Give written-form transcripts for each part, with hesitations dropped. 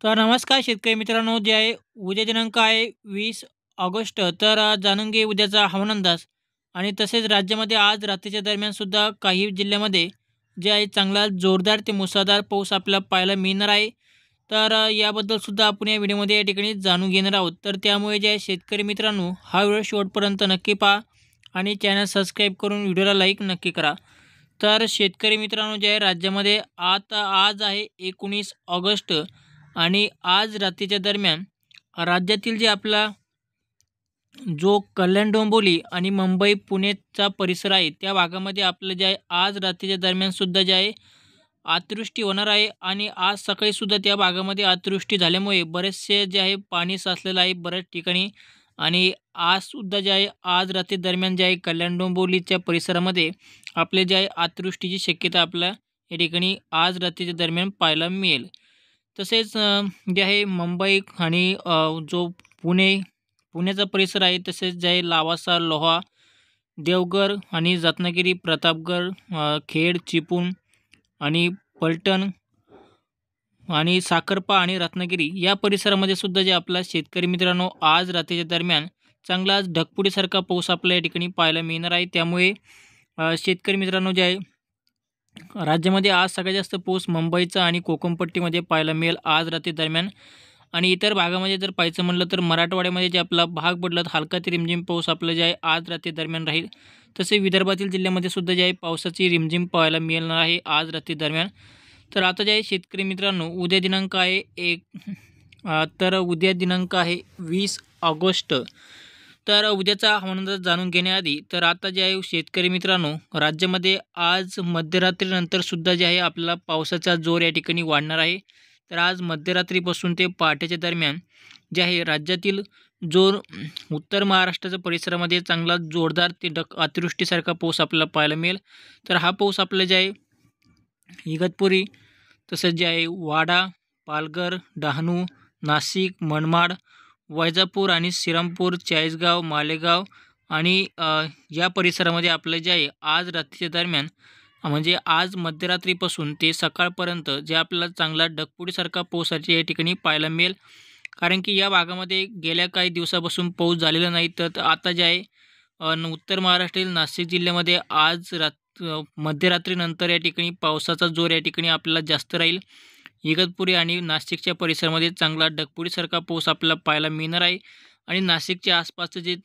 तर नमस्कार शेतकरी मित्रांनो, जे आहे उद्या दिनांक आहे 20 ऑगस्ट. तर जाणून घे उद्याचा हवामान अंदाज. आणि तसेच राज्यामध्ये आज रात्रीच्या दरम्यान सुद्धा काही जिल्ह्यामध्ये जे आहे चांगला जोरदार ते मुसळधार पाऊस आपल्याला पाहायला मिळणार आहे. तर याबद्दल सुद्धा आपण या व्हिडिओमध्ये या ठिकाणी जाणून घेणार आहोत. तर त्यामुळे जे आहे शेतकरी मित्रांनो, हा व्हिडिओ शेवटपर्यंत नक्की पहा आणि चॅनल सबस्क्राईब करून व्हिडिओला लाईक नक्की करा. तर शेतकरी मित्रांनो, जे आहे राज्यामध्ये आता आज आहे 19 ऑगस्ट. आणि आज रात्रीच्या दरम्यान राज्यातील जे आपला जो कल्याण डोंबिवली आणि मुंबई पुणेचा परिसर आहे, त्या भागामध्ये आपलं जे आहे आज रात्रीच्या दरम्यान सुद्धा जे आहे अतिवृष्टी होणार आहे. आणि आज सकाळी सुद्धा त्या भागामध्ये अतिवृष्टी झाल्यामुळे बरेचसे जे आहे पाणी साचलेलं आहे बऱ्याच ठिकाणी. आणि आज सुद्धा जे आहे आज रात्री दरम्यान जे आहे कल्याण डोंबिवलीच्या परिसरामध्ये आपले जे आहे अतिवृष्टीची शक्यता आपल्या या ठिकाणी आज रात्रीच्या दरम्यान पाहायला मिळेल. तसेच जे आहे मुंबई आणि जो पुणे पुण्याचा परिसर आहे, तसेच जे आहे लावासा, लोहा, देवघर आणि रत्नागिरी, प्रतापगड, खेड, चिपळूण आणि पलटण आणि साखरपा आणि रत्नागिरी या परिसरामध्ये सुद्धा जे आपला शेतकरी मित्रांनो आज रात्रीच्या दरम्यान चांगलाच ढगफुटीसारखा पाऊस आपल्या या ठिकाणी पाहायला मिळणार आहे. त्यामुळे शेतकरी मित्रांनो, जे आहे राज्यामध्ये आज सगळ्यात जास्त पाऊस मुंबईचा आणि कोकणपट्टीमध्ये पाहायला मिळेल आज रात्री दरम्यान. आणि इतर भागामध्ये जर पाहायचं म्हणलं तर मराठवाड्यामध्ये जे आपला भाग बदलत हलका ते रिमझिम पाऊस आपलं जे आहे आज रात्री दरम्यान राहील. तसे विदर्भातील जिल्ह्यामध्ये सुद्धा जे आहे पावसाची रिमझिम पाहायला मिळणार आहे आज रात्री दरम्यान. तर आता जे आहे शेतकरी मित्रांनो, उद्या दिनांक आहे तर उद्या दिनांक आहे 20 ऑगस्ट. तर उद्याचा हवामान अंदाज जाणून घेण्याआधी तर आता जे आहे शेतकरी मित्रांनो, राज्यामध्ये आज मध्यरात्रीनंतर सुद्धा जे आहे आपल्याला पावसाचा जोर या ठिकाणी वाढणार आहे. तर आज मध्यरात्रीपासून ते पहाटेच्या दरम्यान जे आहे राज्यातील जो उत्तर महाराष्ट्राच्या परिसरामध्ये चांगला जोरदार ते अतिवृष्टीसारखा पाऊस आपल्याला पाहायला मिळेल. तर हा पाऊस आपला जे आहे इगतपुरी, तसंच जे आहे वाडा, पालघर, डहाणू, नाशिक, मनमाड, वैजापूर आणि श्रीरामपूर, चाळीसगाव, मालेगाव आणि या परिसरामध्ये आपलं जे आहे आज रात्रीच्या दरम्यान म्हणजे आज मध्यरात्रीपासून ते सकाळपर्यंत जे आपल्याला चांगला ढगफुटीसारखा पाऊस या ठिकाणी पाहायला मिळेल. कारण की या भागामध्ये गेल्या काही दिवसापासून पाऊस झालेला नाही. तर आता जे आहे उत्तर महाराष्ट्रातील नाशिक जिल्ह्यामध्ये आज मध्यरात्रीनंतर या ठिकाणी पावसाचा जोर या ठिकाणी आपल्याला जास्त राहील. इगतपुरी आणि नाशिकच्या परिसरामध्ये चांगला ढगफुटीसारखा पाऊस आपल्याला पाहायला मिळणार आहे. आणि नाशिकच्या आसपासचं जे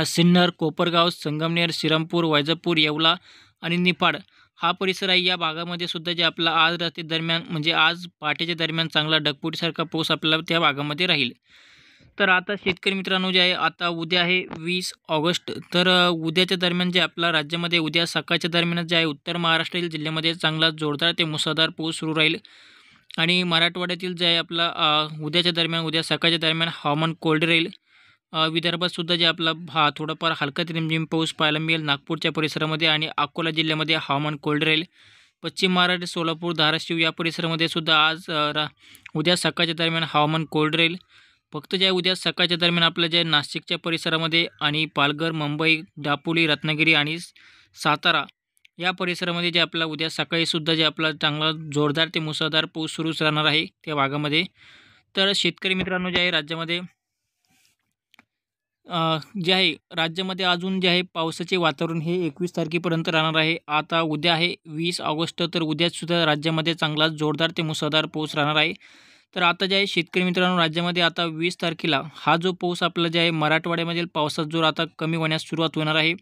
सिन्नर, कोपरगाव, संगमनेर, श्रीरामपूर, वैजापूर, येवला आणि निफाड हा परिसर आहे, या भागामध्ये सुद्धा जे आपला आज रात्री दरम्यान म्हणजे आज पहाटेच्या दरम्यान चांगला ढगफुटीसारखा पाऊस आपल्याला त्या भागामध्ये राहील. तर आता शेतकरी मित्रांनो, जे आहे आता उद्या आहे 20 ऑगस्ट. तर उद्याच्या दरम्यान जे आपला राज्यामध्ये उद्या सकाळच्या दरम्यान जे आहे उत्तर महाराष्ट्रातील जिल्ह्यामध्ये चांगला जोरदार ते मुसळधार पाऊस सुरू राहील. आणि मराठवाड्यातील जे आहे आपला उद्याच्या दरम्यान उद्या सकाळच्या दरम्यान हवामान कोरडे राहील. विदर्भात सुद्धा जे आपला थोडाफार हलका ते रिमझिम पाऊस पाहायला मिळेल नागपूरच्या परिसरामध्ये. आणि अकोला जिल्ह्यामध्ये हवामान कोरडे राहील. पश्चिम महाराष्ट्र, सोलापूर, धाराशिव या परिसरामध्ये सुद्धा आज उद्या सकाळच्या दरम्यान हवामान कोरडे राहील. फक्त जे आहे उद्या सकाळच्या दरम्यान आपलं जे नाशिकच्या परिसरामध्ये आणि पालघर, मुंबई, दापोली, रत्नागिरी आणि सातारा या परिसरामध्ये जे आपला उद्या सकाळी सुद्धा जे आपला चांगला जोरदार ते मुसळधार पाऊस सुरूच राहणार आहे त्या भागामध्ये. तर शेतकरी मित्रांनो, जे आहे राज्यामध्ये जे आहे राज्यामध्ये अजून जे आहे पावसाचे वातावरण हे 21 तारखेपर्यंत राहणार आहे. आता उद्या आहे 20 ऑगस्ट. तर उद्यासुद्धा राज्यामध्ये चांगला जोरदार ते मुसळधार पाऊस राहणार आहे. तर आता जे आहे शेतकरी मित्रांनो, राज्यामध्ये आता 20 तारखेला हा जो पाऊस आपला जे आहे मराठवाड्यामधील पावसाचा जोर आता कमी होण्यास सुरुवात होणार आहे.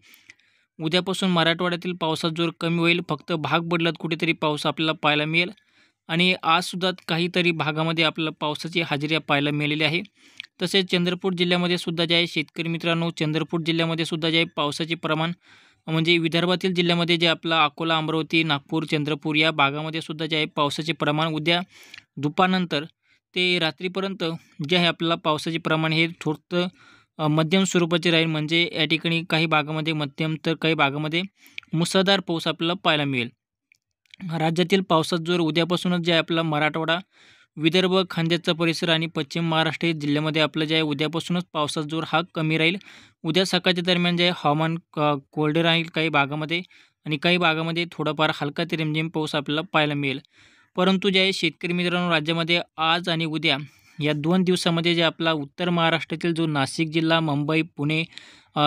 उद्यापासून मराठवाड्यातील पावसाचा जोर कमी होईल. फक्त भाग बदलत कुठेतरी पाऊस आपल्याला पाहायला मिळेल. आणि आजसुद्धा काहीतरी भागामध्ये आपल्याला पावसाची हजेरी पाहायला मिळालेली आहे. तसेच चंद्रपूर जिल्ह्यामध्ये सुद्धा जे आहे शेतकरी मित्रांनो, चंद्रपूर जिल्ह्यामध्ये सुद्धा जे आहे पावसाचे प्रमाण म्हणजे विदर्भातील जिल्ह्यामध्ये जे आपला अकोला, अमरावती, नागपूर, चंद्रपूर या भागामध्ये सुद्धा जे आहे पावसाचे प्रमाण उद्या दुपारनंतर ते रात्रीपर्यंत जे आहे आपल्याला पावसाचे प्रमाण हे थोडं मध्यम स्वरूपाचे राहील. म्हणजे या ठिकाणी काही भागामध्ये मध्यम तर काही भागामध्ये मुसळधार पाऊस आपल्याला पाहायला मिळेल. राज्यातील पावसाचा जोर उद्यापासूनच जे आहे आपला मराठवाडा, विदर्भ, खानदेशचा परिसर आणि पश्चिम महाराष्ट्र या जिल्ह्यामध्ये आपलं जे आहे उद्यापासूनच पावसाचा जोर हा कमी राहील. उद्या सकाळच्या दरम्यान जे आहे हवामान कोरडे राहील काही भागामध्ये. आणि काही भागामध्ये थोडाफार हलका ते रिमझिम पाऊस आपल्याला पाहायला मिळेल. परंतु जे आहे शेतकरी मित्रांनो, राज्यामध्ये आज आणि उद्या या 2 दिवसामध्ये जे आपला उत्तर महाराष्ट्रातील जो नाशिक जिल्हा, मुंबई, पुणे,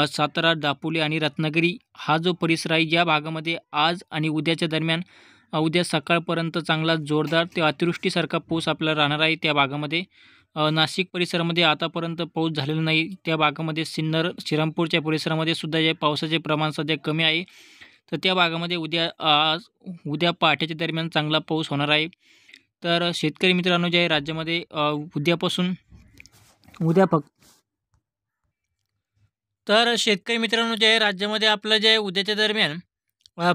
सातारा, दापोली आणि रत्नागिरी हा जो परिसर आहे, या भागामध्ये आज आणि उद्याच्या दरम्यान उद्या सकाळपर्यंत चांगला जोरदार ते अतिवृष्टीसारखा पाऊस आपल्याला राहणार आहे त्या भागामध्ये. नाशिक परिसरामध्ये आतापर्यंत पाऊस झालेला नाही. त्या भागामध्ये सिन्नर, श्रीरामपूरच्या परिसरामध्ये सुद्धा जे पावसाचे प्रमाण सध्या कमी आहे. तर त्या भागामध्ये उद्या पहाटेच्या दरम्यान चांगला पाऊस होणार आहे. तर शेतकरी मित्रांनो, जे आहे राज्यामध्ये उद्यापासून उद्या फक्त तर शेतकरी मित्रांनो, जे आहे राज्यामध्ये आपलं जे आहे उद्याच्या दरम्यान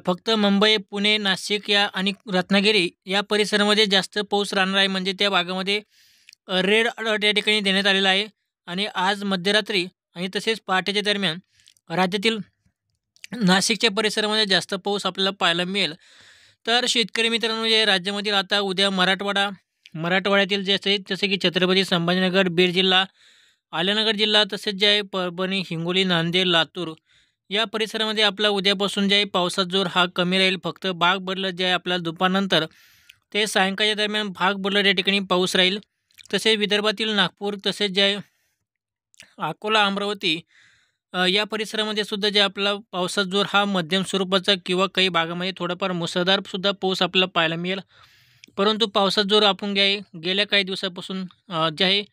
फक्त मुंबई, पुणे, नाशिक या आणि रत्नागिरी या परिसरामध्ये जास्त पाऊस राहणार आहे. म्हणजे त्या भागामध्ये रेड अलर्ट या ठिकाणी देण्यात आलेला आहे. आणि आज मध्यरात्री आणि तसेच पहाटेच्या दरम्यान राज्यातील नाशिकच्या परिसरामध्ये जास्त पाऊस आपल्याला पाहायला मिळेल. तर शेतकरी मित्रांनो, जे राज्यामधील आता उद्या मराठवाड्यातील जसे की छत्रपती संभाजीनगर, बीड जिल्हा, आल्यानगर जिल्हा, तसेच जे आहे परभणी, हिंगोली, नांदेड, लातूर या परिसरामध्ये आपला उद्यापासून जे आहे पावसाचा जोर हा कमी राहील. फक्त भाग बदलत जे आहे आपल्याला दुपारनंतर ते सायंकाळच्या दरम्यान भाग बदलत या ठिकाणी पाऊस राहील. तसेच विदर्भातील नागपूर, तसेच जे आहे अकोला, अमरावती या परिसरामध्ये सुद्धा जे आपला पावसाचा जोर हा मध्यम स्वरूपाचा किंवा काही भागामध्ये थोडाफार मुसळधार सुद्धा पाऊस आपल्याला पाहायला मिळेल. परंतु पावसाचा जोर आपण गेल्या काही दिवसापासून जे आहे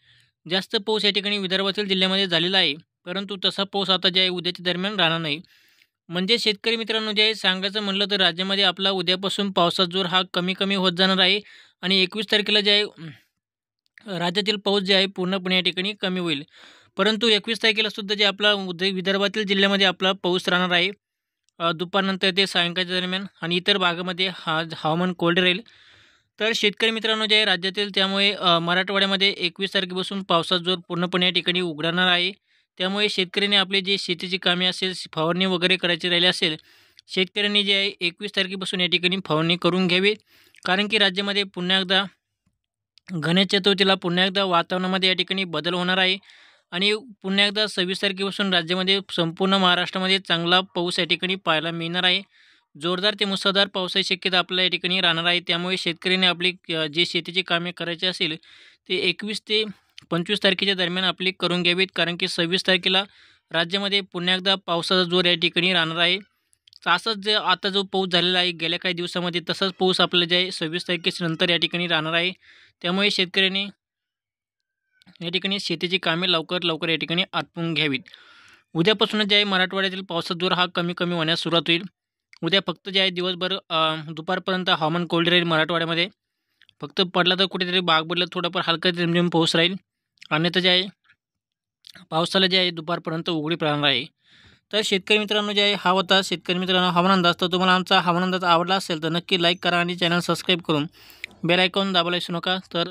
जास्त पाऊस या ठिकाणी विदर्भातील जिल्ह्यामध्ये झालेला आहे. परंतु तसा पाऊस आता जे आहे उद्याच्या दरम्यान राहणार नाही. म्हणजे शेतकरी मित्रांनो, जे आहे सांगायचं म्हटलं तर राज्यामध्ये आपला उद्यापासून पावसाचा जोर हा कमी होत जाणार आहे. आणि 21 तारखेला जे आहे राज्यातील पाऊस जे आहे पूर्णपणे या ठिकाणी कमी होईल. परंतु 21 तारखेला सुद्धा जे आपला विदर्भातील जिल्ह्यामध्ये आपला पाऊस राहणार आहे दुपारनंतर ते सायंकाळच्या दरम्यान. आणि इतर भागामध्ये हवामान कोरडे राहील. तर शेतकरी मित्रांनो, जे आहे राज्यातील त्यामुळे मराठवाड्यामध्ये 21 तारखेपासून पावसाचा जोर पूर्णपणे या ठिकाणी उघडणार आहे. त्यामुळे शेतकऱ्यांनी आपली जी शेतीची कामे असेल, फवारणी वगैरे करायची राहिली असेल, शेतकऱ्यांनी जे आहे 21 तारखेपासून या ठिकाणी फवारणी करून घ्यावी. कारण की राज्यामध्ये पुन्हा एकदा गणेश चतुर्थीला पुन्हा एकदा वातावरणामध्ये या ठिकाणी बदल होणार आहे. आणि पुन्हा एकदा 26 तारखेपासून राज्यामध्ये संपूर्ण महाराष्ट्रामध्ये चांगला पाऊस या ठिकाणी पाहायला मिळणार आहे. जोरदार ते मुसळधार पावसाची शक्यता आपल्या या ठिकाणी राहणार आहे. त्यामुळे शेतकऱ्यांनी आपली जे शेतीची कामे करायची असेल ते 21 ते 25 तारखेच्या दरम्यान आपली करून घ्यावीत. कारण की 26 तारखेला राज्यामध्ये पुन्हा एकदा पावसाचा जोर या ठिकाणी राहणार आहे. तर असंच जे आता जो पाऊस झालेला आहे गेल्या काही दिवसामध्ये, तसाच पाऊस आपल्याला जे आहे 26 तारखेच्या नंतर या ठिकाणी राहणार आहे. त्यामुळे शेतकऱ्यांनी या ठिकाणी शेतीची कामे लवकर या ठिकाणी आटपून घ्यावीत. उद्यापासूनच जे आहे मराठवाड्यातील पावसाचा जोर हा कमी होण्यास सुरुवात होईल. उद्या फक्त जे आहे दिवसभर दुपारपर्यंत हवामान कोरडे राहील मराठवाड्यामध्ये. फक्त पडला तर कुठेतरी भाग बदलत थोडाफार हलका रिमझिम पाऊस राहील. अन्यथा जे आहे पावसाला जे आहे दुपारपर्यंत उघडीप राहणार आहे. तर शेतकरी मित्रांनो, जे आहे हा होता शेतकरी मित्रांनो हवामान अंदाज. तर तुम्हाला आमचा हवामान अंदाज आवडला असेल तर नक्की लाईक करा आणि चॅनल सबस्क्राईब करून बेल आयकॉन दाबायला विसरू नका. तर